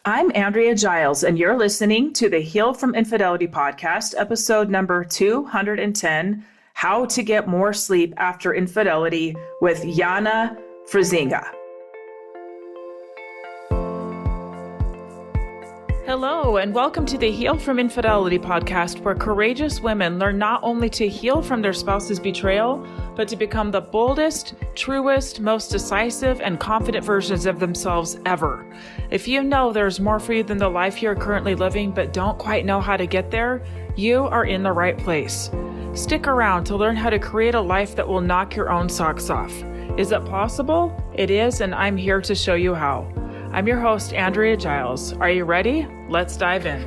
I'm Andrea Giles, and you're listening to the Heal from Infidelity podcast, episode number 210, How to Get More Sleep After Infidelity with Yana Vriesinga. Hello, and welcome to the Heal from Infidelity podcast, where courageous women learn not only to heal from their spouse's betrayal, but to become the boldest, truest, most decisive, and confident versions of themselves ever. If you know there's more for you than the life you're currently living, but don't quite know how to get there, you are in the right place. Stick around to learn how to create a life that will knock your own socks off. Is it possible? It is, and I'm here to show you how. I'm your host, Andrea Giles. Are you ready? Let's dive in.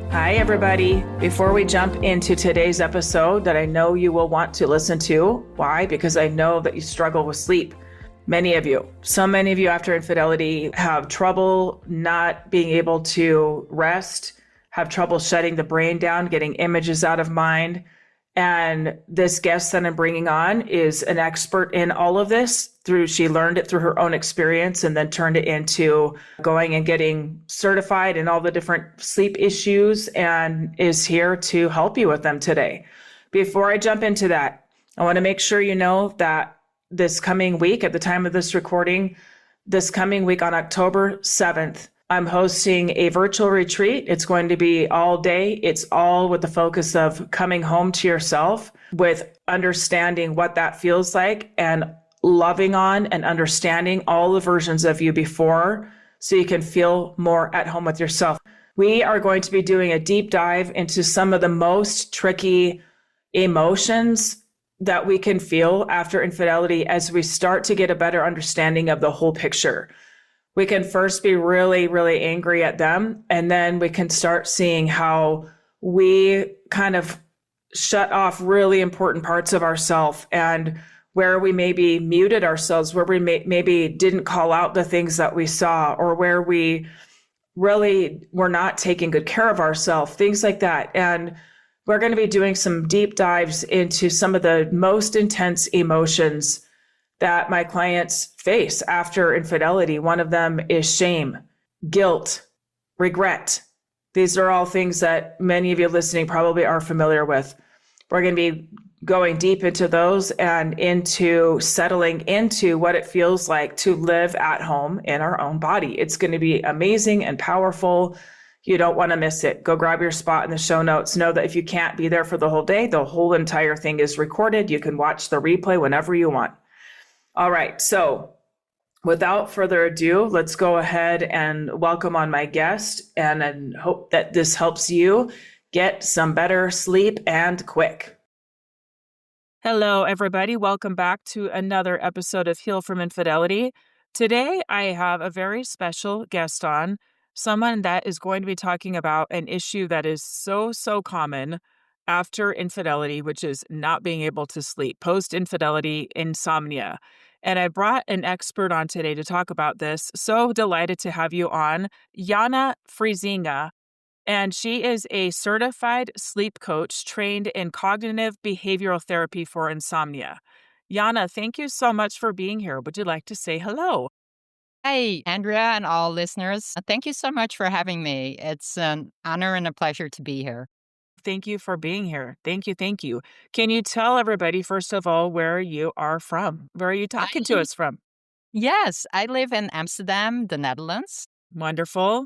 Hi, everybody. Before we jump into today's episode that I know you will want to listen to, why? Because I know that you struggle with sleep. Many of you, so many of you after infidelity have trouble not being able to rest, have trouble shutting the brain down, getting images out of mind. And this guest that I'm bringing on is an expert in all of this. She learned it through her own experience and then turned it into going and getting certified in all the different sleep issues and is here to help you with them today. Before I jump into that, I want to make sure you know that this coming week, at the time of this recording, this coming week on October 7th, I'm hosting a virtual retreat. It's going to be all day. It's all with the focus of coming home to yourself with understanding what that feels like and loving on and understanding all the versions of you before so you can feel more at home with yourself. We are going to be doing a deep dive into some of the most tricky emotions that we can feel after infidelity as we start to get a better understanding of the whole picture. We can first be really, really angry at them, and then we can start seeing how we kind of shut off really important parts of ourselves and where we maybe muted ourselves, where we maybe didn't call out the things that we saw, or where we really were not taking good care of ourselves, things like that. And we're going to be doing some deep dives into some of the most intense emotions that my clients face after infidelity. One of them is shame, guilt, regret. These are all things that many of you listening probably are familiar with. We're going to be going deep into those and into settling into what it feels like to live at home in our own body. It's going to be amazing and powerful. You don't want to miss it. Go grab your spot in the show notes. Know that if you can't be there for the whole day, the whole entire thing is recorded. You can watch the replay whenever you want. All right, so without further ado, let's go ahead and welcome on my guest and hope that this helps you get some better sleep and quick. Hello, everybody. Welcome back to another episode of Heal from Infidelity. Today, I have a very special guest on, someone that is going to be talking about an issue that is so common after infidelity, which is not being able to sleep, post-infidelity insomnia. And I brought an expert on today to talk about this. So delighted to have you on, Yana Vriesinga. And she is a certified sleep coach trained in cognitive behavioral therapy for insomnia. Yana, thank you so much for being here. Would you like to say hello? Hi, Andrea and all listeners. Thank you so much for having me. It's an honor and a pleasure to be here. Thank you for being here. Thank you. Thank you. Can you tell everybody, first of all, where you are from? Where are you talking to us from? Yes, I live in Amsterdam, the Netherlands. Wonderful.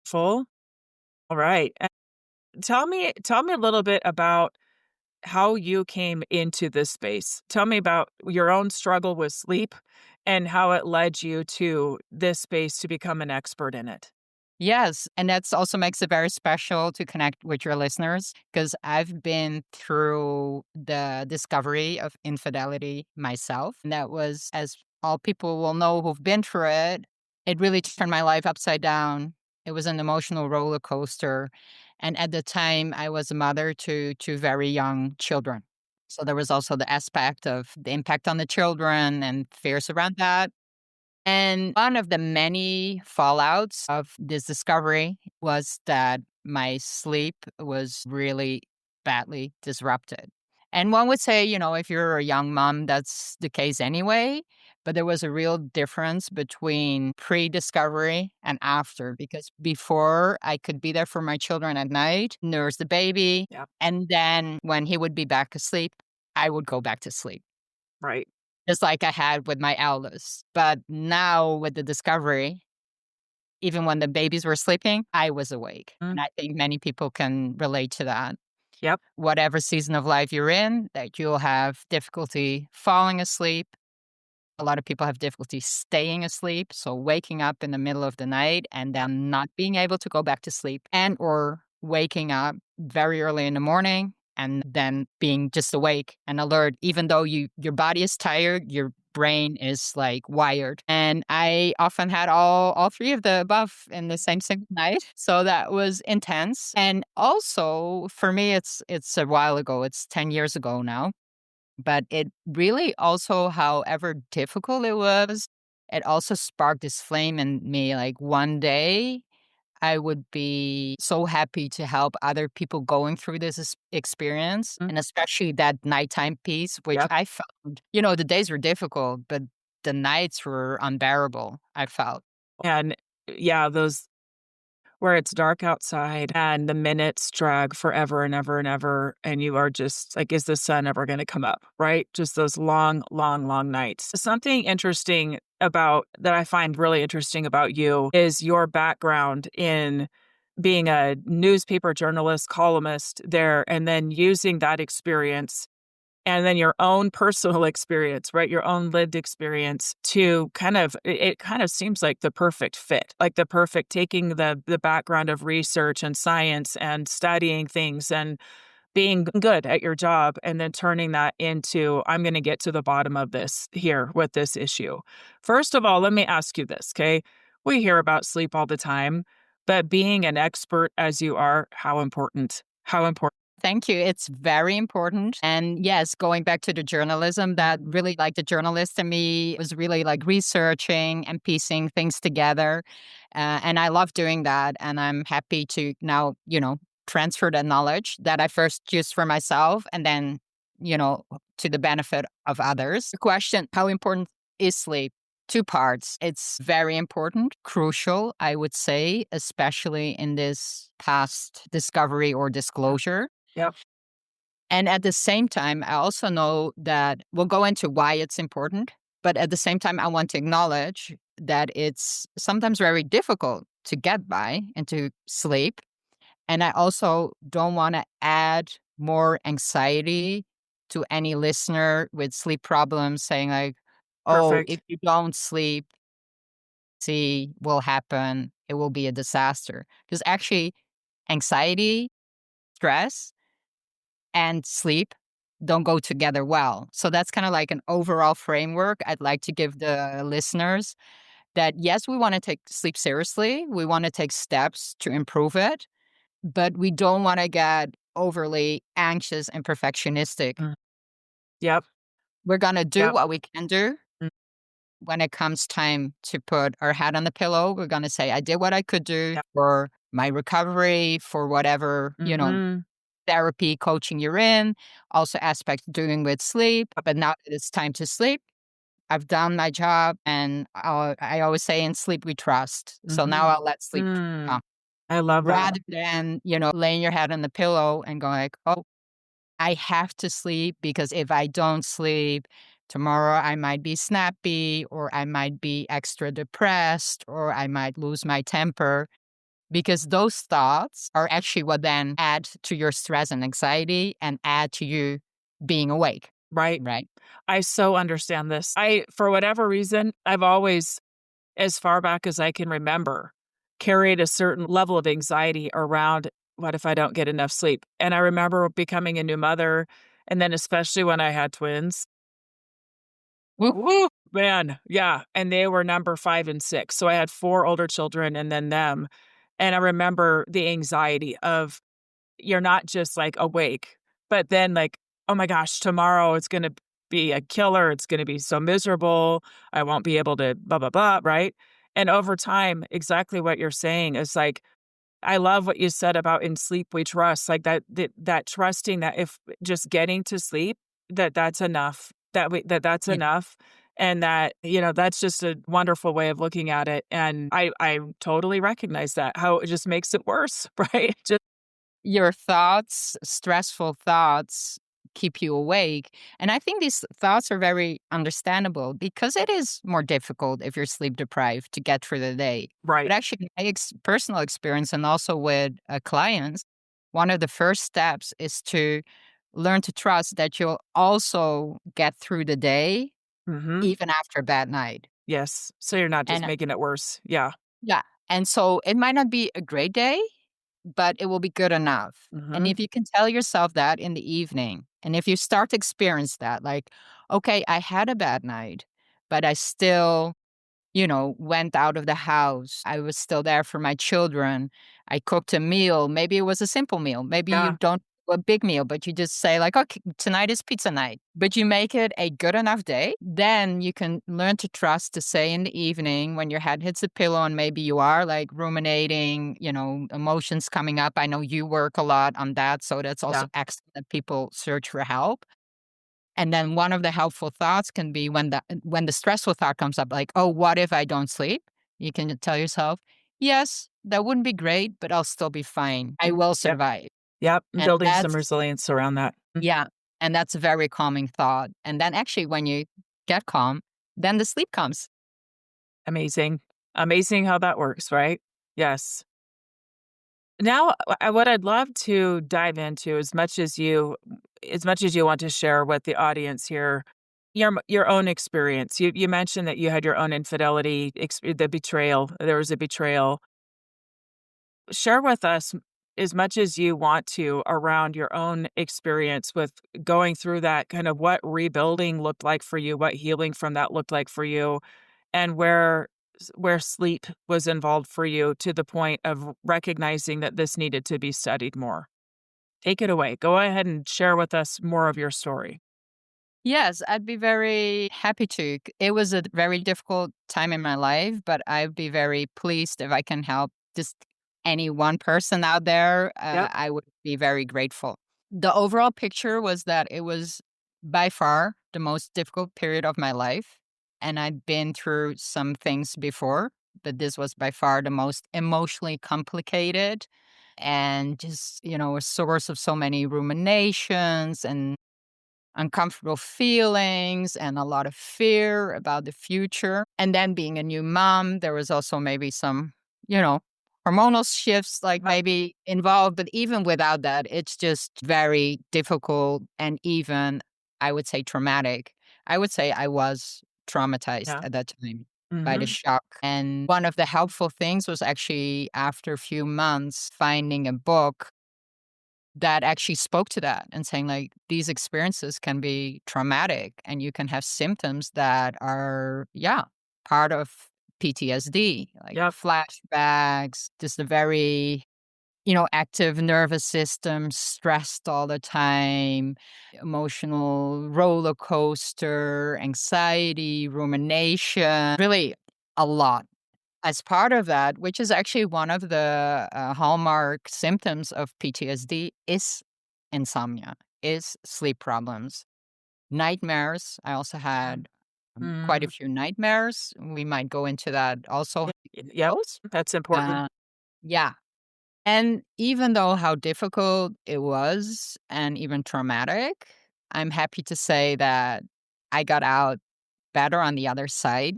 Full. All right. Tell me a little bit about how you came into this space. Tell me about your own struggle with sleep and how it led you to this space to become an expert in it. Yes, and that also makes it very special to connect with your listeners because I've been through the discovery of infidelity myself. And that was, as all people will know who've been through it, it really turned my life upside down. It was an emotional roller coaster. And at the time, I was a mother to two very young children. So there was also the aspect of the impact on the children and fears around that. And one of the many fallouts of this discovery was that my sleep was really badly disrupted. And one would say, if you're a young mom, that's the case anyway. But there was a real difference between pre-discovery and after, because before I could be there for my children at night, nurse the baby, Yeah. and then when he would be back asleep, I would go back to sleep, Right. just like I had with my eldest. But now with the discovery, even when the babies were sleeping, I was awake. Mm. And I think many people can relate to that. Yep. Whatever season of life you're in, that you'll have difficulty falling asleep. A lot of people have difficulty staying asleep, so waking up in the middle of the night and Yep. then not being able to go back to sleep, and or waking up very early in the morning and then being just awake and alert even though your body is tired, your brain is like wired. And I often had all three of the above in the same single night, so that was intense. And also for me, it's a while ago, it's 10 years ago now, but it really also, however difficult it was, it also sparked this flame in me. Like one day, I would be so happy to help other people going through this experience, Mm. and especially that nighttime piece, which Yep. I found, the days were difficult, but the nights were unbearable, I felt. And yeah, those where it's dark outside and the minutes drag forever and ever and ever, and you are just like, is the sun ever going to come up? Right? Just those long, long, long nights. Something interesting about that I find really interesting about you is your background in being a newspaper journalist, columnist there, and then using that experience and then your own personal experience, right? Your own lived experience to kind of it kind of seems like the perfect fit, like the perfect taking the background of research and science and studying things and being good at your job and then turning that into I'm going to get to the bottom of this here with this issue. First of all, let me ask you this, okay? We hear about sleep all the time, but being an expert as you are, how important? How important? Thank you. It's very important. And yes, going back to the journalism, that really like the journalist in me was really like researching and piecing things together. And I love doing that. And I'm happy to now, transfer that knowledge that I first used for myself and then, to the benefit of others. The question, how important is sleep? Two parts. It's very important, crucial, I would say, especially in this past discovery or disclosure. Yep. And at the same time, I also know that we'll go into why it's important. But at the same time, I want to acknowledge that it's sometimes very difficult to get by and to sleep. And I also don't want to add more anxiety to any listener with sleep problems saying, like, oh, if Perfect. you don't sleep, see, will happen. It will be a disaster. Because actually, anxiety, stress, and sleep don't go together well. So that's kind of like an overall framework I'd like to give the listeners that yes, we want to take sleep seriously. We want to take steps to improve it, but we don't want to get overly anxious and perfectionistic. Mm. Yep. We're going to do Yep. what we can do. Mm. When it comes time to put our head on the pillow, we're going to say, I did what I could do Yep. for my recovery, for whatever, Mhm. therapy, coaching you're in, also aspects doing with sleep. But now that it's time to sleep, I've done my job. And I always say in sleep, we trust. So now Mhm. I'll let sleep Mm. come I love that. rather than, laying your head on the pillow and going like, oh, I have to sleep because if I don't sleep, tomorrow I might be snappy or I might be extra depressed or I might lose my temper, because those thoughts are actually what then add to your stress and anxiety and add to you being awake, Right. right? I so understand this. For whatever reason, I've always, as far back as I can remember, carried a certain level of anxiety around what if I don't get enough sleep? And I remember becoming a new mother, and then especially when I had twins. Woo. Woo, man, yeah, and they were number 5 and 6, so I had 4 older children and then them, and I remember the anxiety of you're not just, like, awake, but then, like, "Oh my gosh, tomorrow it's gonna be a killer, it's gonna be so miserable, I won't be able to blah, blah, blah," right? And over time, exactly what you're saying is, like, I love what you said about in sleep we trust, like, that trusting that if just getting to sleep, that's enough, that's Yeah. enough, And that, that's just a wonderful way of looking at it. And I totally recognize that, how it just makes it worse, right? Just Your thoughts, stressful thoughts, keep you awake. And I think these thoughts are very understandable because it is more difficult if you're sleep deprived to get through the day. But right. actually, my personal experience and also with clients, one of the first steps is to learn to trust that you'll also get through the day Mhm. even after a bad night. Yes. So you're not just And making it worse. Yeah. yeah, and so it might not be a great day, but it will be good enough. And Mhm. if you can tell yourself that in the evening, and if you start to experience that, like, okay, I had a bad night, but I still went out of the house. I was still there for my children. I cooked a meal. Maybe it was a simple meal. Maybe you Yeah. don't do a big meal, but you just say like, okay, tonight is pizza night. But you make it a good enough day. Then you can learn to trust to say in the evening when your head hits the pillow and maybe you are like ruminating, emotions coming up. I know you work a lot on that. So that's also Yeah. excellent that people search for help. And then one of the helpful thoughts can be when the stressful thought comes up, like, "Oh, what if I don't sleep?" You can tell yourself, "Yes, that wouldn't be great, but I'll still be fine. I will Yep. survive." Yep. And Building some that's resilience around that. yeah, and that's a very calming thought. And then actually when you get calm, then the sleep comes. Amazing. Amazing how that works, right? Yes. Now, what I'd love to dive into as much as you want to share with the audience here, your own experience. You mentioned that you had your own infidelity, the betrayal. There was a betrayal. Share with us as much as you want to around your own experience with going through that, kind of what rebuilding looked like for you, what healing from that looked like for you, and where sleep was involved for you to the point of recognizing that this needed to be studied more. Take it away. Go ahead and share with us more of your story. Yes, I'd be very happy to. It was a very difficult time in my life, but I'd be very pleased if I can help just any one person out there. Yep. I would be very grateful. The overall picture was that it was by far the most difficult period of my life. And I'd been through some things before, but this was by far the most emotionally complicated and just, a source of so many ruminations and uncomfortable feelings and a lot of fear about the future. And then being a new mom, there was also maybe some, you know, hormonal shifts like Yep. maybe involved. But even without that, it's just very difficult and even, I would say, traumatic. I would say I was traumatized Yeah. at that time by the Mhm. shock. And one of the helpful things was actually after a few months finding a book that actually spoke to that and saying like these experiences can be traumatic and you can have symptoms that are part of PTSD like Yep. flashbacks, just a very active nervous system, stressed all the time, emotional roller coaster, anxiety, rumination, really a lot as part of that, which is actually one of the hallmark symptoms of PTSD, is insomnia, is sleep problems, nightmares. I also Yeah. had quite a Mm. few nightmares. We might go into that also. Yep. Those. That's important. Uh, yeah. And even though how difficult it was and even traumatic, I'm happy to say that I got out better on the other side.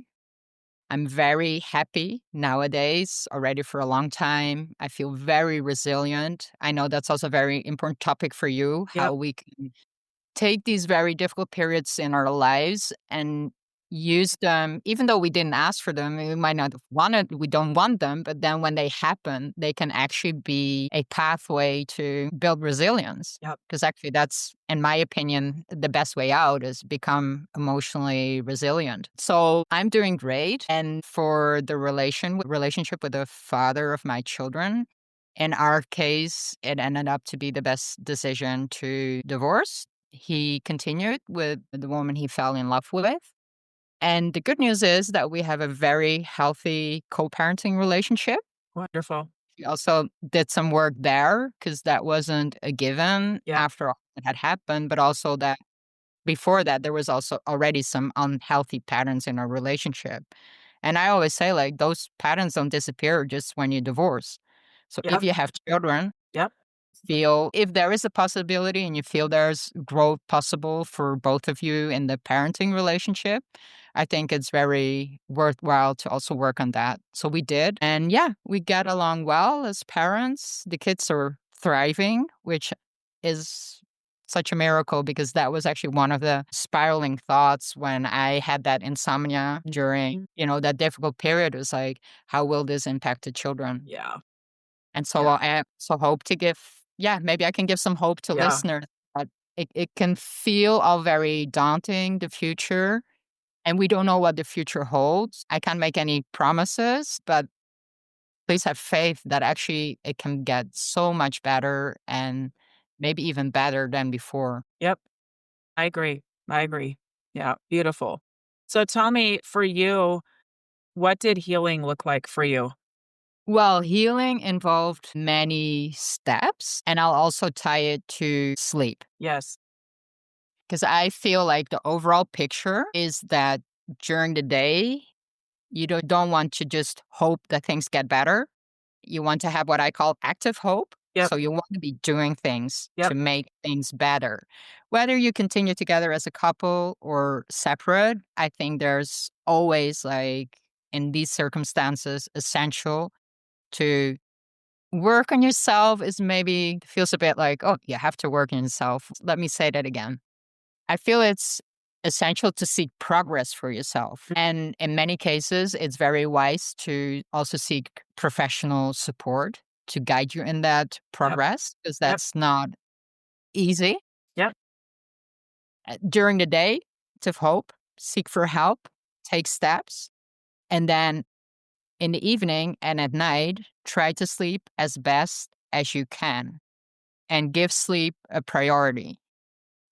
I'm very happy nowadays, already for a long time. I feel very resilient. I know that's also a very important topic for you, how Yep. we can take these very difficult periods in our lives and use them, even though we didn't ask for them, we might not have wanted, we don't want them, but then when they happen, they can actually be a pathway to build resilience. Yep. Because actually, that's, in my opinion, the best way out is become emotionally resilient. So I'm doing great. And for the relationship with the father of my children, in our case, it ended up to be the best decision to divorce. He continued with the woman he fell in love with. And the good news is that we have a very healthy co parenting relationship. Wonderful. We also did some work there because that wasn't a given Yep. after all that had happened, but also that before that, there was also already some unhealthy patterns in our relationship. And I always say, like, those patterns don't disappear just when you divorce. So if Yep. you have children, Yep. feel if there is a possibility and you feel there's growth possible for both of you in the parenting relationship, I think it's very worthwhile to also work on that. So we did. And yeah, we get along well as parents. The kids are thriving, which is such a miracle because that was actually one of the spiraling thoughts when I had that insomnia during, that difficult period. It was like, how will this impact the children? Yeah. And so Yeah. I so hope to give maybe I can give some hope to Yeah. listeners that it can feel all very daunting, the future, and we don't know what the future holds. I can't make any promises, but please have faith that actually it can get so much better and maybe even better than before. Yep. I agree. I agree. Yeah. Beautiful. So tell me, for you, what did healing look like for you? Well, healing involved many steps, and I'll also tie it to sleep. Yes. Because I feel like the overall picture is that during the day, you don't want to just hope that things get better. You want to have what I call active hope. Yep. So you want to be doing things to Yep. make things better. Whether you continue together as a couple or separate, I think there's always, like, in these circumstances, essential to work on yourself is maybe feels a bit like, oh, you have to work on yourself. Let me say that again. I feel it's essential to seek progress for yourself. And in many cases, it's very wise to also seek professional support to guide you in that Yep. progress because Yep. that's not easy. Yep. During the day, to hope, seek for help, take steps. And then in the evening and at night, try to sleep as best as you can and give sleep a priority.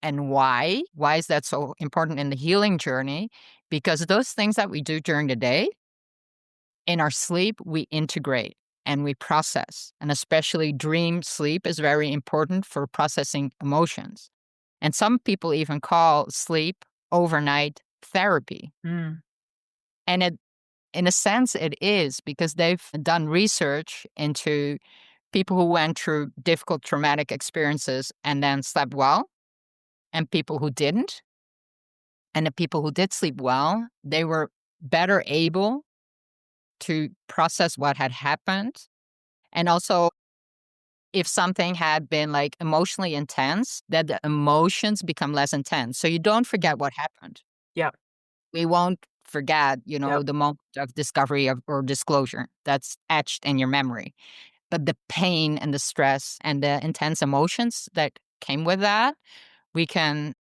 And why? Why is that so important in the healing journey? Because those things that we do during the day, in our sleep, we integrate and we process. And especially dream sleep is very important for processing emotions. And some people even call sleep overnight therapy. Mm. And in a sense, it is because they've done research into people who went through difficult traumatic experiences and then slept well, and people who didn't. And the people who did sleep well, they were better able to process what had happened. And also, if something had been like emotionally intense, that the emotions become less intense. So you don't forget what happened. Yep. We won't forget, Yep. the moment of discovery or disclosure that's etched in your memory. But the pain and the stress and the intense emotions that came with that, we can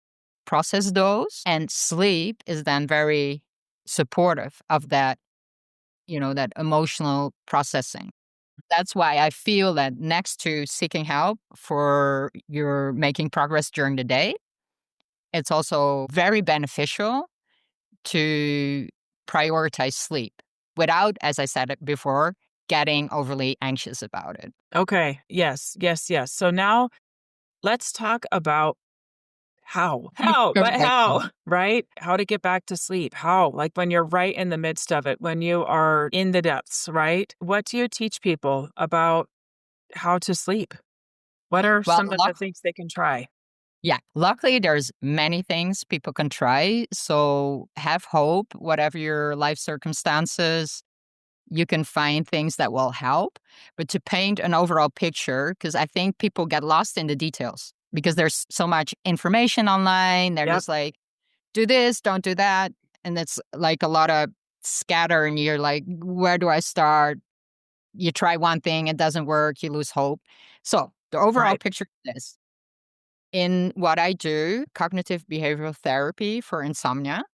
process those. And sleep is then very supportive of that, that emotional processing. That's why I feel that next to seeking help for your making progress during the day, it's also very beneficial to prioritize sleep without, as I said it before, getting overly anxious about it. Okay. Yes. Yes. Yes. So now let's talk about Okay. right? How to get back to sleep. How, like when you're right in the midst of it, when you are in the depths, right? What do you teach people about how to sleep? What are Well, some of the things they can try? yeah, luckily there's many things people can try. So have hope, whatever your life circumstances, you can find things that will help. But to paint an overall picture, because I think people get lost in the details because there's so much information online. They're Yep. just like, do this, don't do that. And it's like a lot of scatter, and you're like, where do I start? You try one thing, it doesn't work, you lose hope. So the overall Right. picture is this. In what I do, cognitive behavioral therapy for insomnia,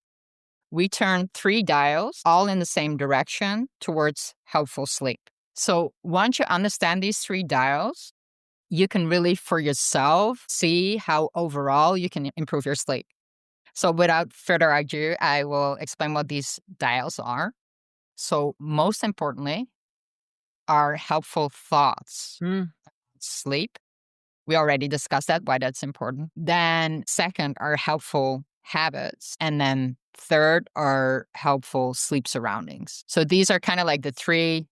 we turn three dials all in the same direction towards helpful sleep. So once you understand these three dials, you can really for yourself see how overall you can improve your sleep. So without further ado, I will explain what these dials are. So most importantly are helpful thoughts, Mm. sleep, We already discussed that, why that's important. Then second are helpful habits. And then third are helpful sleep surroundings. So these are kind of like the three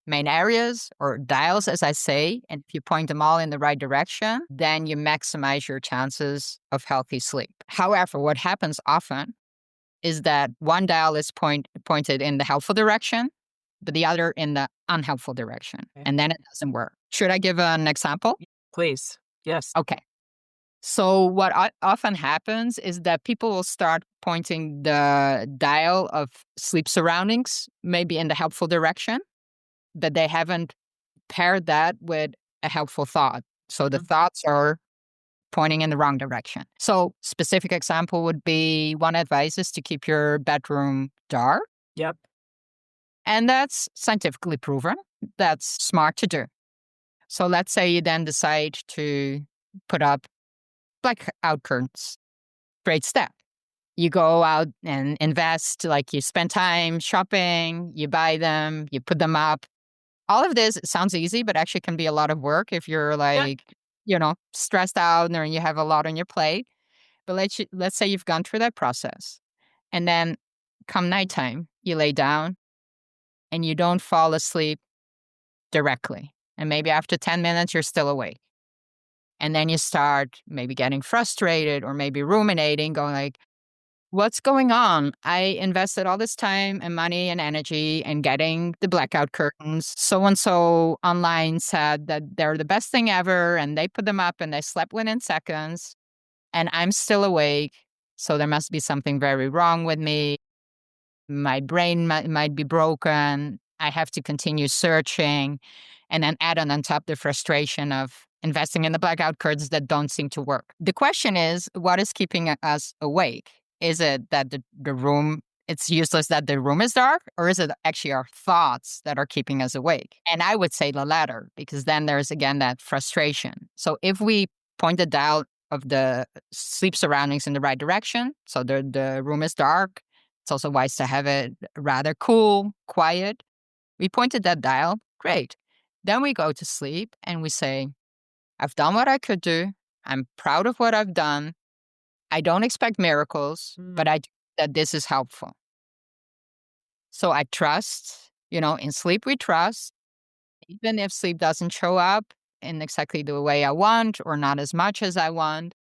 main areas or dials, as I say. And if you point them all in the right direction, then you maximize your chances of healthy sleep. However, what happens often is that one dial is pointed in the helpful direction, but the other in the unhelpful direction. Okay. And then it doesn't work. Should I give an example? Please. Yes. Okay. So what often happens is that people will start pointing the dial of sleep surroundings maybe in the helpful direction, but they haven't paired that with a helpful thought. So the thoughts are pointing in the wrong direction. So specific example would be one advice is to keep your bedroom dark. Yep. And that's scientifically proven. That's smart to do. So let's say you then decide to put up blackout curtains. Great step. You go out and invest, like you spend time shopping, you buy them, you put them up. All of this sounds easy, but actually can be a lot of work if you're like, stressed out or you have a lot on your plate. But let's say you've gone through that process. And then come nighttime, you lay down and you don't fall asleep directly. And maybe after 10 minutes, you're still awake. And then you start maybe getting frustrated or maybe ruminating, going like, what's going on? I invested all this time and money and energy in getting the blackout curtains. So and so online said that they're the best thing ever, and they put them up and they slept within seconds, and I'm still awake. So there must be something very wrong with me. My brain might be broken. I have to continue searching, and then add on top the frustration of investing in the blackout curtains that don't seem to work. The question is, what is keeping us awake? Is it that the room, it's useless that the room is dark, or is it actually our thoughts that are keeping us awake? And I would say the latter, because then there's again that frustration. So if we point the dial of the sleep surroundings in the right direction, so the room is dark, it's also wise to have it rather cool, quiet. We pointed that dial, great. Then we go to sleep and we say, I've done what I could do. I'm proud of what I've done. I don't expect miracles, but I do that this is helpful. So I trust, in sleep we trust, even if sleep doesn't show up in exactly the way I want or not as much as I want.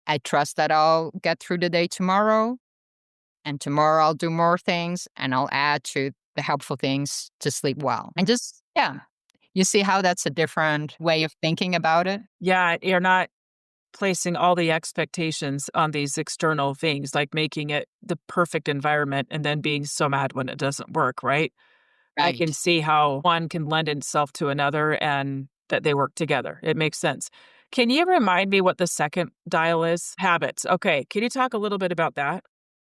I trust that I'll get through the day tomorrow, and tomorrow I'll do more things and I'll add to the helpful things to sleep well. And just, you see how that's a different way of thinking about it? Yeah, you're not placing all the expectations on these external things, like making it the perfect environment and then being so mad when it doesn't work, right? I can Right. see how one can lend itself to another and that they work together. It makes sense. Can you remind me what the second dial is? Habits. Okay. Can you talk a little bit about that?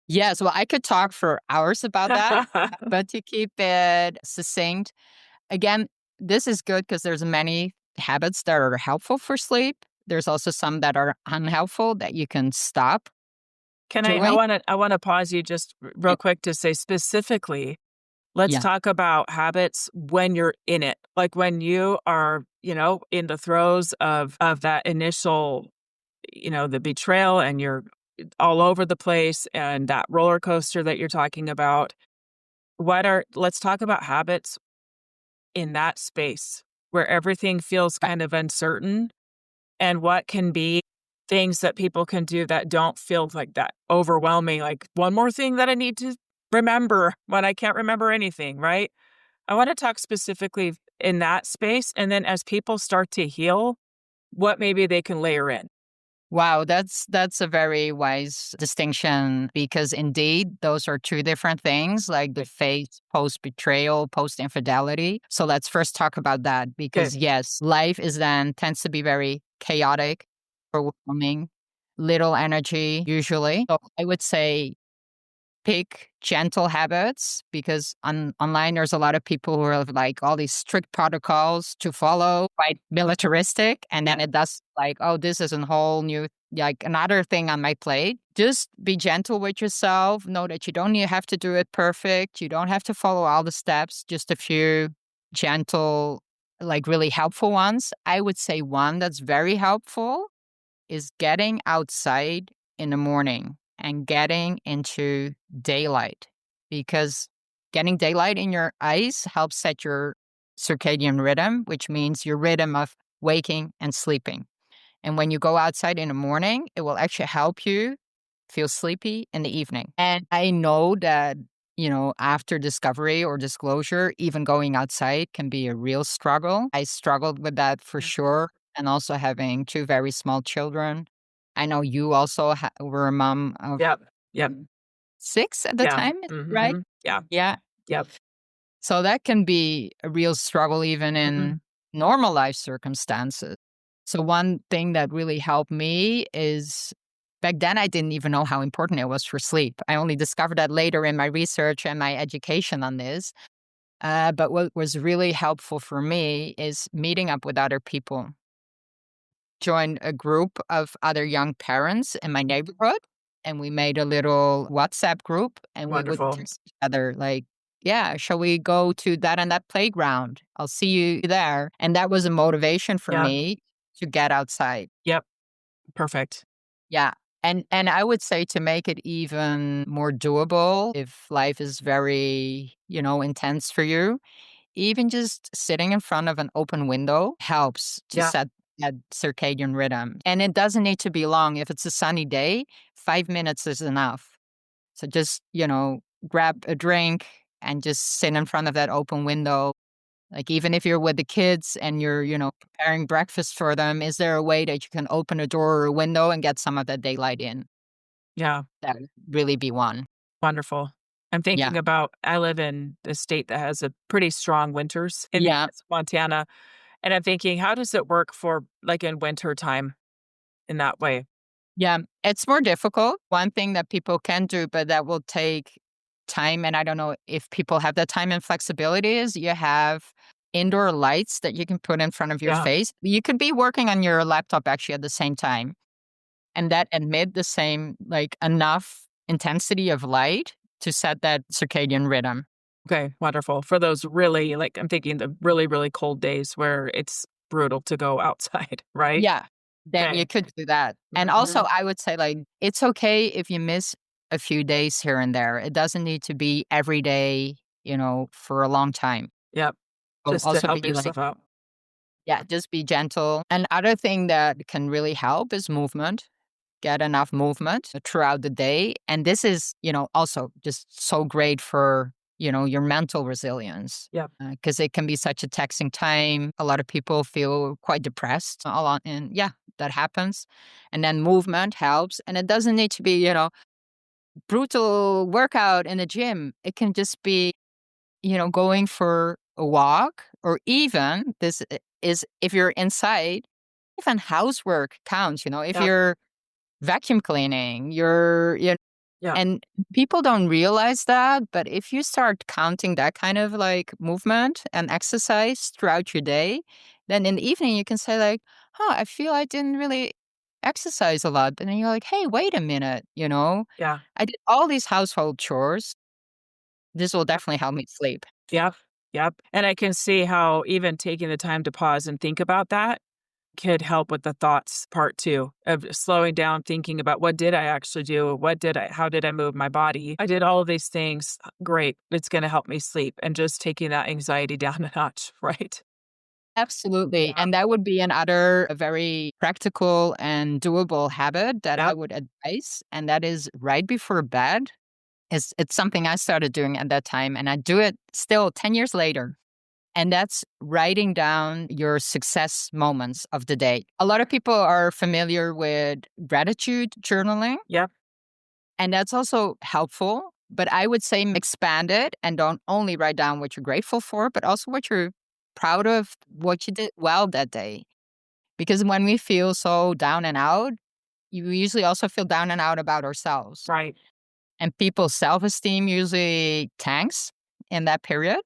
Yes, well, I could talk for hours about that, but to keep it succinct, again, this is good because there's many habits that are helpful for sleep. There's also some that are unhelpful that you can stop Can I doing. want to pause you just real quick to say specifically, let's Yeah. talk about habits when you're in it. Like when you are, in the throes of that initial, the betrayal and you're all over the place and that roller coaster that you're talking about. Let's talk about habits in that space where everything feels kind of uncertain, and what can be things that people can do that don't feel like that overwhelming, like one more thing that I need to remember when I can't remember anything, right? I want to talk specifically in that space, and then as people start to heal, what maybe they can layer in. Wow, that's a very wise distinction because indeed those are two different things, like the phase post betrayal, post infidelity. So let's first talk about that Okay. because yes, life is then tends to be very chaotic, overwhelming, little energy usually. So I would say pick gentle habits because online there's a lot of people who have like all these strict protocols to follow, quite militaristic. And then it does like, oh, this is a whole new, like another thing on my plate. Just be gentle with yourself. Know that you don't have to do it perfect. You don't have to follow all the steps, just a few gentle like really helpful ones. I would say one that's very helpful is getting outside in the morning and getting into daylight, because getting daylight in your eyes helps set your circadian rhythm, which means your rhythm of waking and sleeping. And when you go outside in the morning, it will actually help you feel sleepy in the evening. And I know that, after discovery or disclosure, even going outside can be a real struggle. I struggled with that for Mm. sure. And also having two very small children. I know you also were a mom of Yep. Yep. 6 at the Yeah. time, right? Yeah. Yeah. Yep. So that can be a real struggle even Mhm. in normal life circumstances. So one thing that really helped me is back then I didn't even know how important it was for sleep. I only discovered that later in my research and my education on this. But what was really helpful for me is meeting up with other people. Joined a group of other young parents in my neighborhood, and we made a little WhatsApp group, and we would Wonderful. text each other like, "Yeah, shall we go to that and that playground? I'll see you there." And that was a motivation for Yep. me to get outside. Yep. Perfect. Yeah. And I would say to make it even more doable if life is very, intense for you, even just sitting in front of an open window helps to Yeah. set that circadian rhythm. And it doesn't need to be long. If it's a sunny day, 5 minutes is enough. So just, grab a drink and just sit in front of that open window. Like even if you're with the kids and you're, preparing breakfast for them, is there a way that you can open a door or a window and get some of that daylight in? Yeah. That would really be one. Wonderful. I'm Yeah. thinking about I live in the state that has a pretty strong winters in the Yeah. US, Montana, and I'm thinking, how does it work for like in winter time in that way? Yeah, it's more difficult. One thing that people can do, but that will take time, and I don't know if people have that time and flexibility, is you have indoor lights that you can put in front of your Yeah. face. You could be working on your laptop actually at the same time, and that emit the same, like enough intensity of light to set that circadian rhythm. Okay, wonderful. For those really like I'm thinking the really, really cold days where it's brutal to go outside, right? Yeah, then you Okay. could do that. And also, Mhm. I would say, like, it's okay if you miss a few days here and there. It doesn't need to be every day, for a long time. Yep. So Just to also help be like, yourself out. yeah, just be gentle. And other thing that can really help is movement. Get enough movement throughout the day. And this is, also just so great for, your mental resilience. Yep. Because it can be such a taxing time. A lot of people feel quite depressed a lot. And yeah, that happens. And then movement helps. And it doesn't need to be, brutal workout in the gym. It can just be, going for a walk, or even is if you're inside, even housework counts. If Yep. you're vacuum cleaning, Yep. and people don't realize that, but if you start counting that kind of like movement and exercise throughout your day, then in the evening you can say like, "Huh, I feel I didn't really exercise a lot." But then you're like, "Hey, wait a minute, Yeah. I did all these household chores. This will Yep. definitely help me sleep." Yep. Yep. And I can see how even taking the time to pause and think about that could help with the thoughts part too, of slowing down, thinking about what did I actually do? How did I move my body? I did all of these things. Great. It's going to help me sleep and just taking that anxiety down a notch, right? Absolutely. Yeah. And that would be another very practical and doable habit that I Yep. would advise. And that is right before bed. It's something I started doing at that time, and I do it still 10 years later. And that's writing down your success moments of the day. A lot of people are familiar with gratitude journaling, Yep. and that's also helpful. But I would say expand it and don't only write down what you're grateful for, but also what you're proud of, what you did well that day. Because when we feel so down and out, you usually also feel down and out about ourselves. Right. And people's self-esteem usually tanks in that period,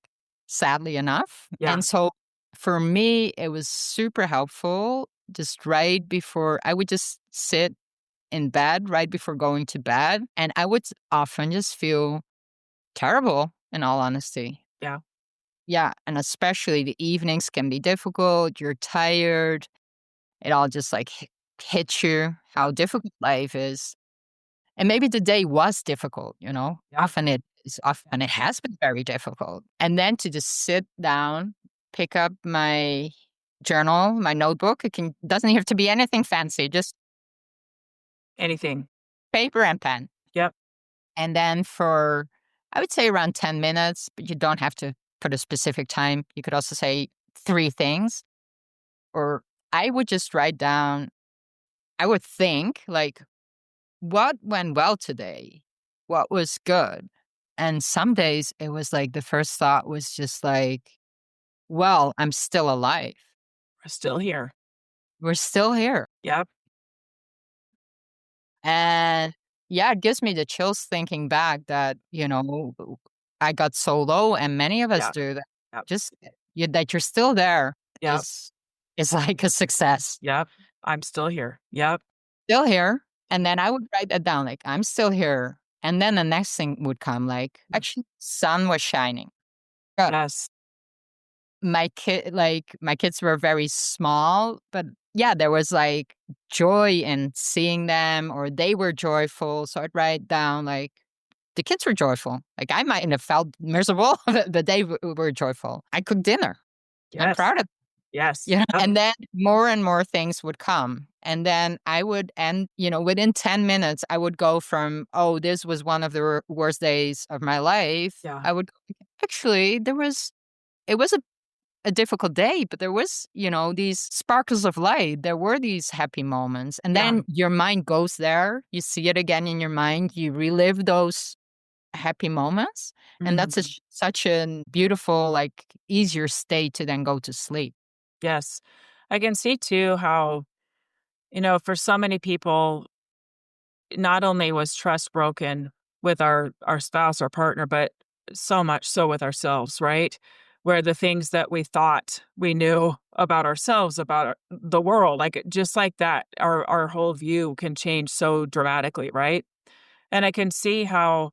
sadly enough. Yeah. And so for me, it was super helpful just right before I would just sit in bed right before going to bed. And I would often just feel terrible, in all honesty. Yeah. Yeah, and especially the evenings can be difficult. You're tired. It all just like hits you how difficult life is. And maybe the day was difficult, you know? Yeah. Often it has been very difficult. And then to just sit down, pick up my journal, my notebook. Doesn't have to be anything fancy, just Anything. paper and pen. Yep. And then for, I would say around 10 minutes, but you don't have to put a specific time. You could also say three things. Or I would just write down, I would think like, what went well today? What was good? And some days it was like the first thought was just like, well, I'm still alive. We're still here. We're still here. Yep. And yeah, it gives me the chills thinking back that, I got so low and many of us Yeah. do that. Yep. Just that you're still there Yep. is like a success. Yep. I'm still here. Yep. Still here. And then I would write that down, like, I'm still here. And then the next thing would come, like, actually, sun was shining. Good. Yes. My kids were very small, but yeah, there was like joy in seeing them, or they were joyful. So I'd write down like the kids were joyful. Like I might have felt miserable, but they were joyful. I cooked dinner. I'm Yes. proud of. Yes. Yeah. Yep. And then more and more things would come. And then I would end, within 10 minutes, I would go from, oh, this was one of the worst days of my life. Yeah. I would actually, it was a difficult day, but there was, these sparkles of light. There were these happy moments. And Yeah. then your mind goes there. You see it again in your mind. You relive those happy moments. And that's Mhm. such a beautiful, like, easier state to then go to sleep. Yes. I can see too how, for so many people, not only was trust broken with our spouse or partner, but so much so with ourselves, right? Where the things that we thought we knew about ourselves, about the world, like just like that, our whole view can change so dramatically, right? And I can see how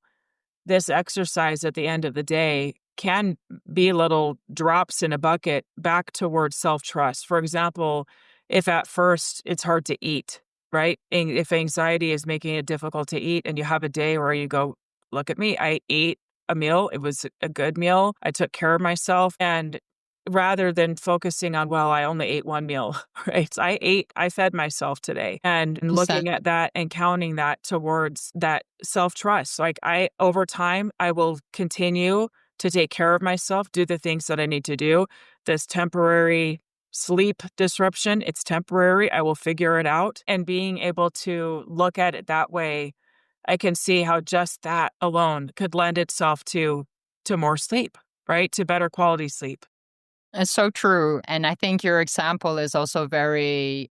this exercise at the end of the day can be little drops in a bucket back towards self-trust. For example, if at first it's hard to eat, right? And if anxiety is making it difficult to eat and you have a day where you go, look at me, I ate a meal. It was a good meal. I took care of myself. And rather than focusing on, well, I only ate one meal, right? So I fed myself today and looking at that and counting that towards that self-trust. Like over time, I will continue to take care of myself, do the things that I need to do. This temporary sleep disruption, it's temporary. I will figure it out. And being able to look at it that way, I can see how just that alone could lend itself to more sleep, right? To better quality sleep. It's so true. And I think your example is also very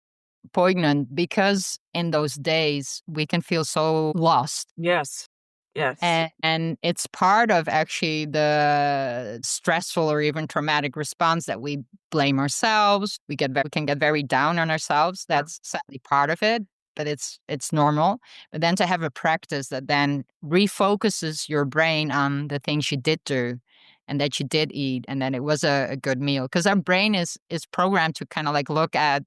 poignant because in those days we can feel so lost. Yes. Yes. And it's part of actually the stressful or even traumatic response that we blame ourselves. We can get very down on ourselves. That's sadly part of it, but it's normal. But then to have a practice that then refocuses your brain on the things you did do and that you did eat and then it was a good meal. Because our brain is programmed to kind of like look at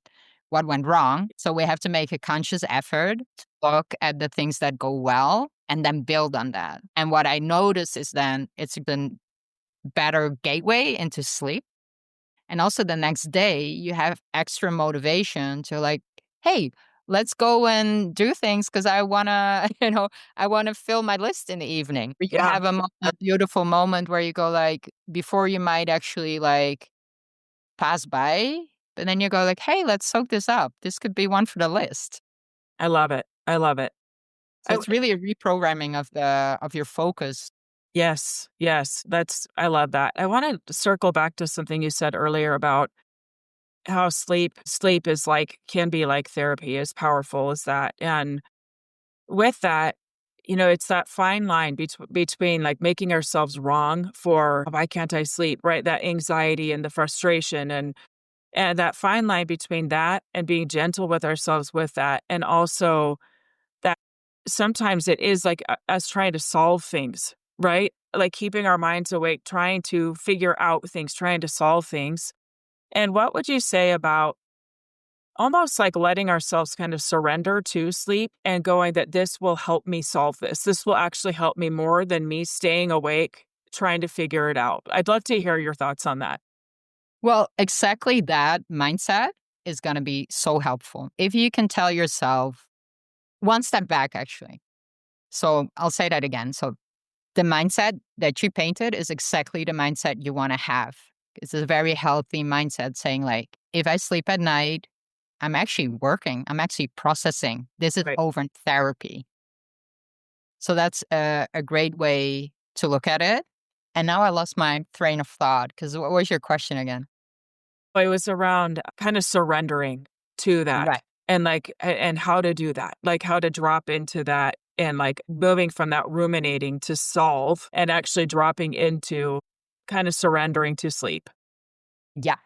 what went wrong. So we have to make a conscious effort to look at the things that go well and then build on that. And what I notice is then it's been better gateway into sleep. And also the next day you have extra motivation to like, hey, let's go and do things because I wanna, I wanna fill my list in the evening. You Yeah. have a beautiful moment where you go like before you might actually like pass by, but then you go like, hey, let's soak this up. This could be one for the list. I love it. I love it. So it's really a reprogramming of your focus. Yes. Yes. I love that. I want to circle back to something you said earlier about how sleep is like, can be like therapy, as powerful as that. And with that, it's that fine line between like making ourselves wrong for why can't I sleep, right? That anxiety and the frustration and that fine line between that and being gentle with ourselves with that. And also that sometimes it is like us trying to solve things, right? like keeping our minds awake, trying to figure out things, trying to solve things. And what would you say about almost like letting ourselves kind of surrender to sleep and going that this will help me solve this? This will actually help me more than me staying awake trying to figure it out. I'd love to hear your thoughts on that. Well, exactly that mindset is going to be so helpful. If you can tell yourself one step back, actually. So I'll say that again. So the mindset that you painted is exactly the mindset you want to have. It's a very healthy mindset saying, like, if I sleep at night, I'm actually working, I'm actually processing. This is Right. over therapy. So that's a great way to look at it. And now I lost my train of thought because what was your question again? It was around kind of surrendering to that Right. and like, and how to do that, like how to drop into that and like moving from that ruminating to solve and actually dropping into kind of surrendering to sleep. Yeah.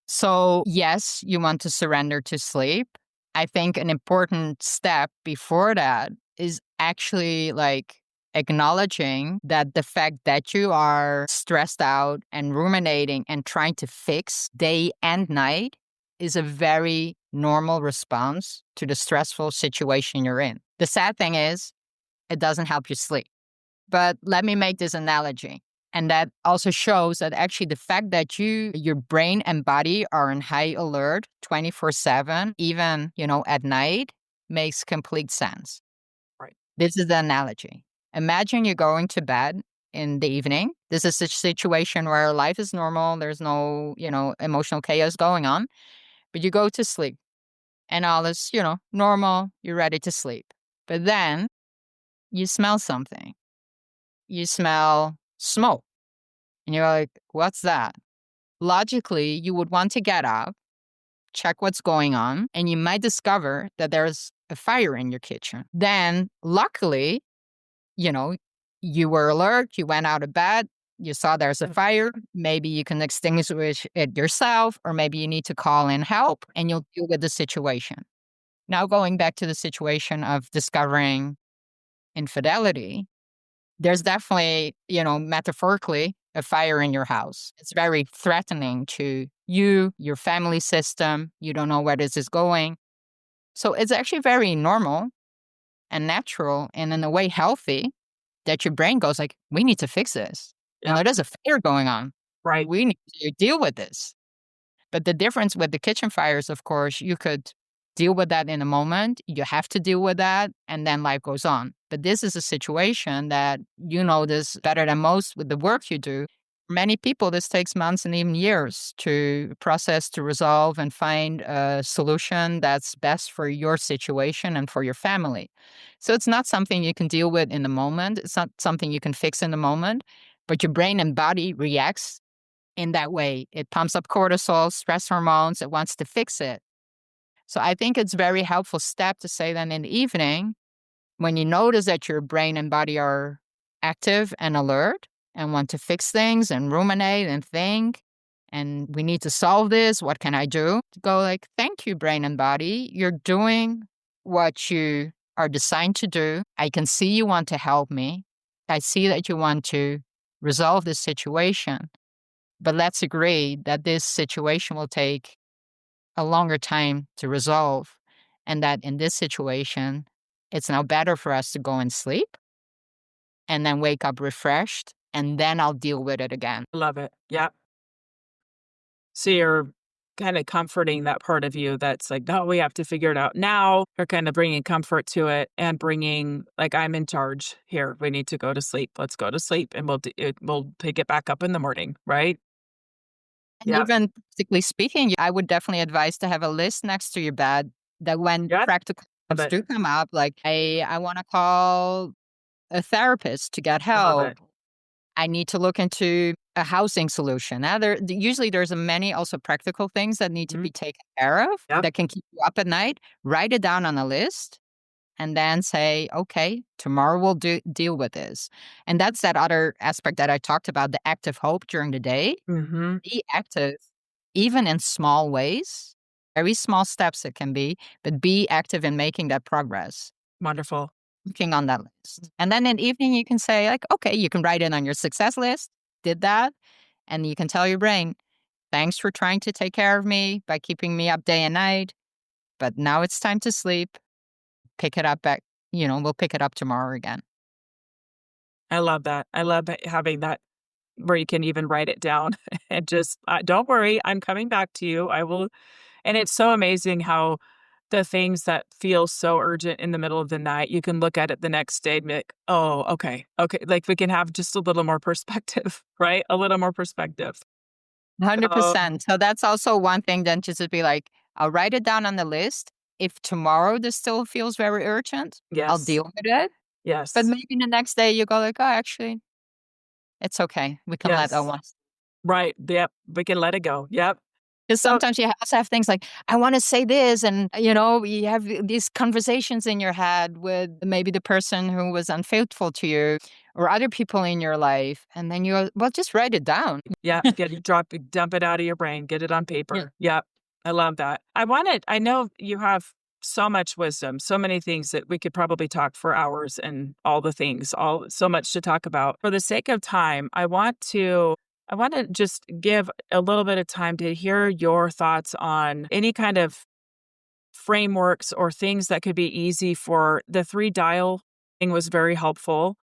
So, yes, you want to surrender to sleep. I think an important step before that is actually like acknowledging that the fact that you are stressed out and ruminating and trying to fix day and night is a very normal response to the stressful situation you're in. The sad thing is, it doesn't help you sleep. But let me make this analogy. And that also shows that actually the fact that your brain and body are in high alert 24/7, even, at night, makes complete sense. Right. This is the analogy. Imagine you're going to bed in the evening. This is a situation where life is normal. There's no, emotional chaos going on, but you go to sleep and all is, normal. You're ready to sleep. But then you smell something. You smell smoke. And you're like, what's that? Logically, you would want to get up, check what's going on, and you might discover that there's a fire in your kitchen. Then, luckily, you know, you were alert, you went out of bed, you saw there's a fire. Maybe you can extinguish it yourself, or maybe you need to call in help and you'll deal with the situation. Now, going back to the situation of discovering infidelity, there's definitely, metaphorically, a fire in your house. It's very threatening to you, your family system. You don't know where this is going. So it's actually very normal and natural and in a way healthy that your brain goes like, we need to fix this. Yep. There's a fire going on. Right. We need to deal with this. But the difference with the kitchen fires, of course, you could deal with that in a moment. You have to deal with that, and then life goes on. But this is a situation that you know this better than most with the work you do. Many people, this takes months and even years to process, to resolve, and find a solution that's best for your situation and for your family. So it's not something you can deal with in the moment. It's not something you can fix in the moment, but your brain and body reacts in that way. It pumps up cortisol, stress hormones, it wants to fix it. So I think it's very helpful step to say then in the evening, when you notice that your brain and body are active and alert and want to fix things and ruminate and think, and we need to solve this, what can I do? To go like, thank you, brain and body. You're doing what you are designed to do. I can see you want to help me. I see that you want to resolve this situation. But let's agree that this situation will take a longer time to resolve, and that in this situation, it's now better for us to go and sleep and then wake up refreshed, and then I'll deal with it again. Love it. Yep. So you're kind of comforting that part of you that's like, no, we have to figure it out now. You're kind of bringing comfort to it and bringing like, I'm in charge here. We need to go to sleep. Let's go to sleep, and we'll pick it back up in the morning. Right. And Yep. even practically speaking, I would definitely advise to have a list next to your bed that when Yep. practical Love things it. do come up, like I want to call a therapist to get Love help. it. I need to look into a housing solution. Now, usually there's a many also practical things that need to Mhm. be taken care of Yep. that can keep you up at night. Write it down on a list and then say, okay, tomorrow we'll deal with this. And that's that other aspect that I talked about, the active hope during the day. Mm-hmm. Be active, even in small ways, very small steps it can be, but be active in making that progress. Wonderful. working on that list. And then in the evening, you can say, like, okay, you can write it on your success list, did that. And you can tell your brain, thanks for trying to take care of me by keeping me up day and night. But now it's time to sleep. Pick it up back, we'll pick it up tomorrow again. I love that. I love having that where you can even write it down and just, don't worry, I'm coming back to you. I will. And it's so amazing how the things that feel so urgent in the middle of the night, you can look at it the next day and be like, oh, okay. Okay. Like we can have just a little more perspective, right? A little more perspective. So, 100%. So that's also one thing then just to be like, I'll write it down on the list. If tomorrow this still feels very urgent, I'll yes. deal with it. But Yes. maybe the next day you go like, oh, actually, it's okay. We can let that Yes. one. Right. Yep. We can let it go. Yep. Because So, sometimes you also have things like, I want to say this. And, you have these conversations in your head with maybe the person who was unfaithful to you or other people in your life. And then you go, well, just write it down. yeah, dump it out of your brain, get it on Yeah. paper. Yep. I love that. I know you have so much wisdom, so many things that we could probably talk for hours and all the things, so much to talk about. For the sake of time, I want to just give a little bit of time to hear your thoughts on any kind of frameworks or things that could be easy for the 3 dial thing was very helpful.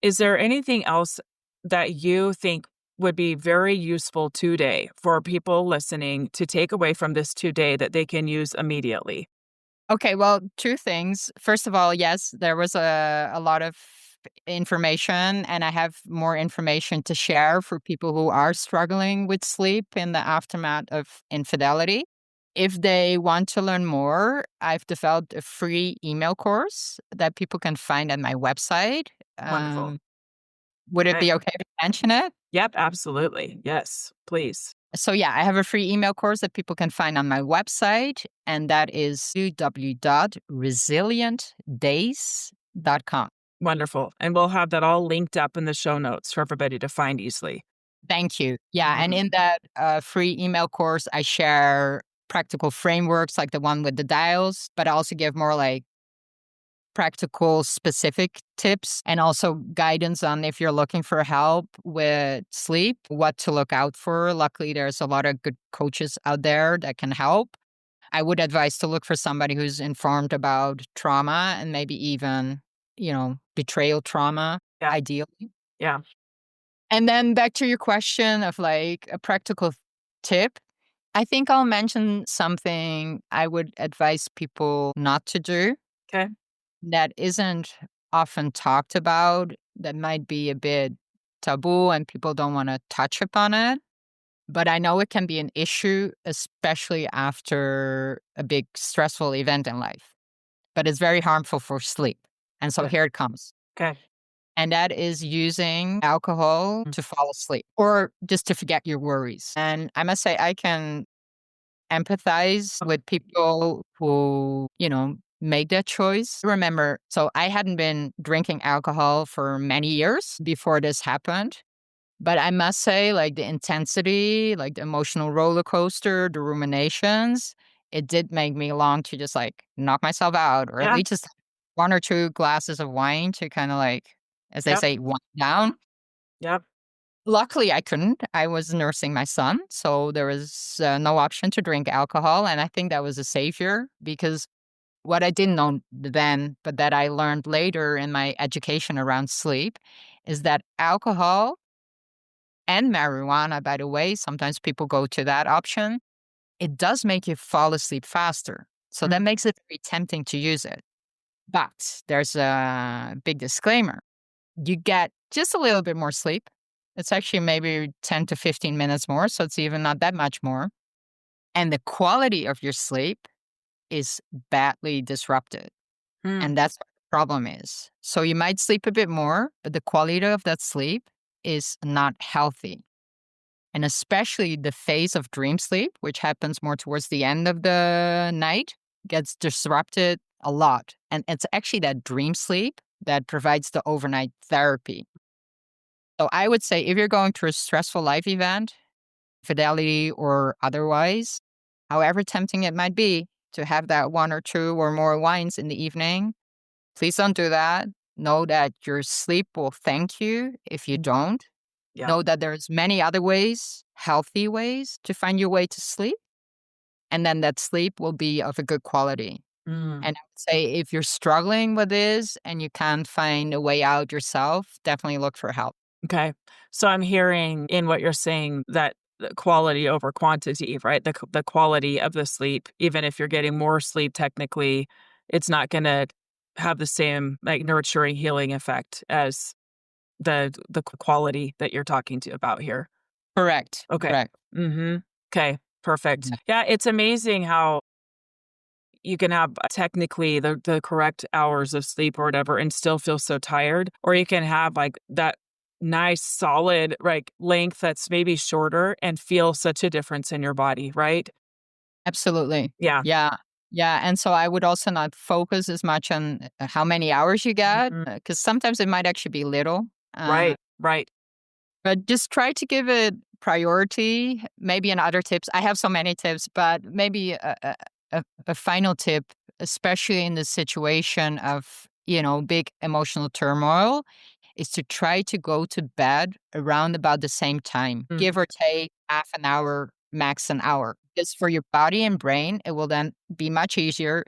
Is there anything else that you think would be very useful today for people listening to take away from this today that they can use immediately? Okay, well, two things. First of all, yes, there was a lot of information, and I have more information to share for people who are struggling with sleep in the aftermath of infidelity. If they want to learn more, I've developed a free email course that people can find on my website. Wonderful. Um, would it Okay. be okay to mention it? Yep, absolutely. Yes, please. So, yeah, I have a free email course that people can find on my website, and that is www.resilientdays.com. Wonderful. And we'll have that all linked up in the show notes for everybody to find easily. Thank you. Yeah, and Mhm. in that free email course, I share practical frameworks like the one with the dials, but I also give more like practical, specific tips and also guidance on if you're looking for help with sleep, what to look out for. Luckily, there's a lot of good coaches out there that can help. I would advise to look for somebody who's informed about trauma and maybe even, betrayal trauma, Yeah. ideally. Yeah. And then back to your question of like a practical tip, I think I'll mention something I would advise people not to do Okay. that isn't often talked about, that might be a bit taboo and people don't want to touch upon it. But I know it can be an issue, especially after a big stressful event in life. But it's very harmful for sleep. And so Okay. here it comes. Okay. And that is using alcohol to fall asleep or just to forget your worries. And I must say, I can empathize with people who, make that choice. Remember, so I hadn't been drinking alcohol for many years before this happened. But I must say, like the intensity, like the emotional roller coaster, the ruminations, it did make me long to just like knock myself out or at Yeah. least just one or two glasses of wine to kind of like, as they Yep. say, wind down. Yep. Luckily, I couldn't. I was nursing my son. So there was no option to drink alcohol. And I think that was a savior because what I didn't know then, but that I learned later in my education around sleep, is that alcohol and marijuana, by the way, sometimes people go to that option. It does make you fall asleep faster. So that Mm. makes it very tempting to use it. But there's a big disclaimer. You get just a little bit more sleep. It's actually maybe 10 to 15 minutes more. So it's even not that much more. And the quality of your sleep is badly disrupted. Mm. And that's what the problem is. So you might sleep a bit more, but the quality of that sleep is not healthy. And especially the phase of dream sleep, which happens more towards the end of the night, gets disrupted a lot. And it's actually that dream sleep that provides the overnight therapy. So I would say if you're going through a stressful life event, fidelity or otherwise, however tempting it might be to have that one or two or more wines in the evening, Please don't do that. Know that your sleep will thank you if you don't. Yeah. Know that there's many other ways, healthy ways to find your way to sleep. And then that sleep will be of a good quality. Mm. And I would say if you're struggling with this and you can't find a way out yourself, definitely look for help. Okay. So I'm hearing in what you're saying that the quality over quantity, right? The quality of the sleep, even if you're getting more sleep technically, it's not going to have the same like nurturing healing effect as the quality that you're talking to about here. Correct. Okay. Correct. Mhm. Okay, perfect. Yeah. Yeah, it's amazing how you can have technically the correct hours of sleep or whatever and still feel so tired, or you can have, like, that nice solid, like, length that's maybe shorter and feel such a difference in your body, right? Absolutely. Yeah. Yeah. Yeah. And so I would also not focus as much on how many hours you get, Mhm. because sometimes it might actually be little. Right, right. But just try to give it priority. Maybe in other tips, I have so many tips, but maybe a final tip, especially in the situation of, big emotional turmoil, is to try to go to bed around about the same time, Mhm. give or take half an hour, max an hour. Because for your body and brain, it will then be much easier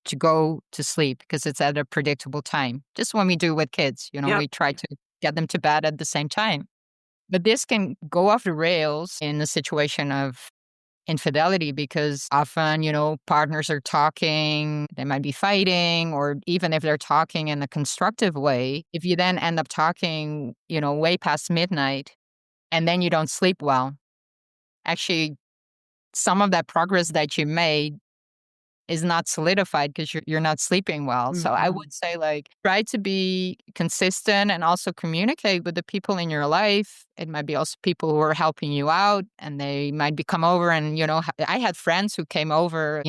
to go to sleep because it's at a predictable time. Just when we do with kids, Yep. we try to get them to bed at the same time. But this can go off the rails in the situation of infidelity because often, partners are talking, they might be fighting, or even if they're talking in a constructive way, if you then end up talking, way past midnight and then you don't sleep well, actually, some of that progress that you made is not solidified because you're not sleeping well. So I Mhm. would say, like, try to be consistent and also communicate with the people in your life. It might be also people who are helping you out and they might be come over and, I had friends who came over,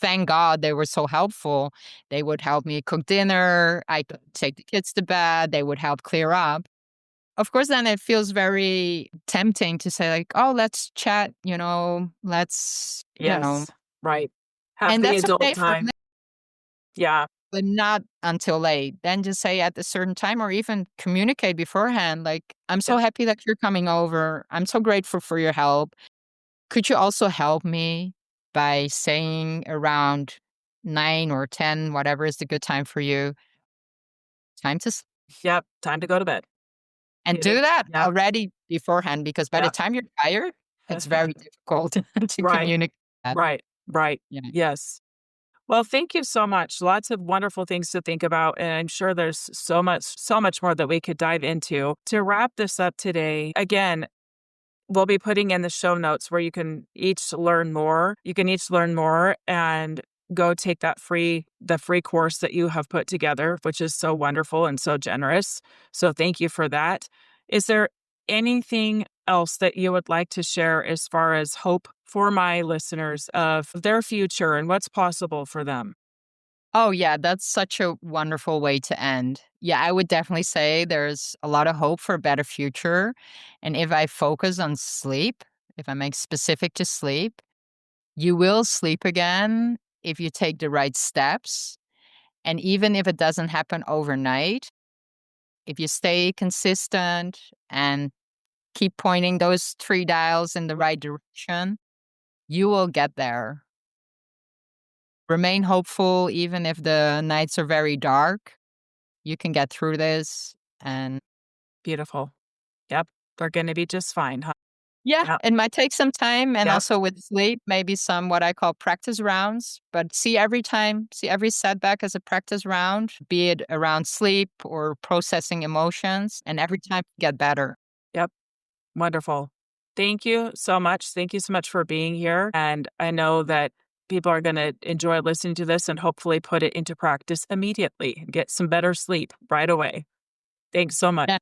thank God they were so helpful. They would help me cook dinner. I could take the kids to bed. They would help clear up. Of course, then it feels very tempting to say, like, oh, let's chat, Yes. Right. Have and the that's adult okay for time. Yeah. but not until late. Then just say at a certain time or even communicate beforehand, like, I'm so Yep. happy that you're coming over. I'm so grateful for your help. Could you also help me by saying around 9 or 10, whatever is the good time for you, time to Yep. Time to go to bed. and Get it. do that Yep. already beforehand because by the Yep. time you're tired, it's very difficult to Right. communicate that. Right. Right. Yeah. Yes. Well, thank you so much. Lots of wonderful things to think about. And I'm sure there's so much more that we could dive into. To wrap this up today, again, we'll be putting in the show notes where you can each learn more. You can each learn more and go take the free course that you have put together, which is so wonderful and so generous. So thank you for that. Is there anything else that you would like to share as far as hope for my listeners of their future and what's possible for them? Oh, yeah, that's such a wonderful way to end. Yeah, I would definitely say there's a lot of hope for a better future. And if I focus on sleep, if I make specific to sleep, you will sleep again if you take the right steps. And even if it doesn't happen overnight, if you stay consistent and keep pointing those three dials in the right direction, you will get there. Remain hopeful, even if the nights are very dark. You can get through this. And Beautiful. Yep. They're going to be just fine, huh? yeah, Yep. it might take some time. And Yep. also with sleep, maybe some what I call practice rounds. But see every setback as a practice round, be it around sleep or processing emotions. And every time get better. Yep. Wonderful. Thank you so much. Thank you so much for being here. And I know that people are going to enjoy listening to this and hopefully put it into practice immediately and get some better sleep right away. Thanks so much. Yeah.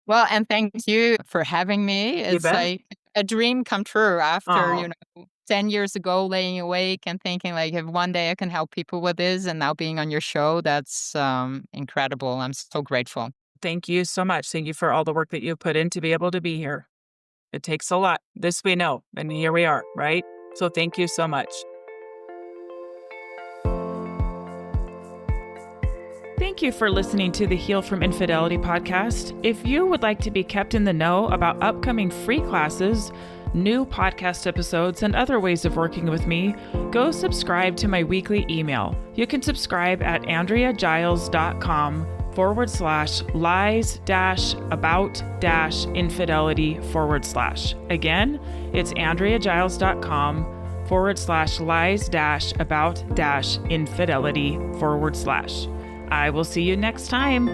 Well, and thank you for having me. You It's bet. like a dream come true after, Oh, 10 years ago laying awake and thinking like if one day I can help people with this and now being on your show, that's incredible. I'm so grateful. thank you so much. Thank you for all the work that you put in to be able to be here. It takes a lot. This we know. And here we are, right? So thank you so much. you for listening to the Heal from Infidelity podcast. If you would like to be kept in the know about upcoming free classes, new podcast episodes, and other ways of working with me, go subscribe to my weekly email. You can subscribe at AndreaGiles.com/lies-about-infidelity/. Again, it's AndreaGiles.com/lies-about-infidelity/. I will see you next time.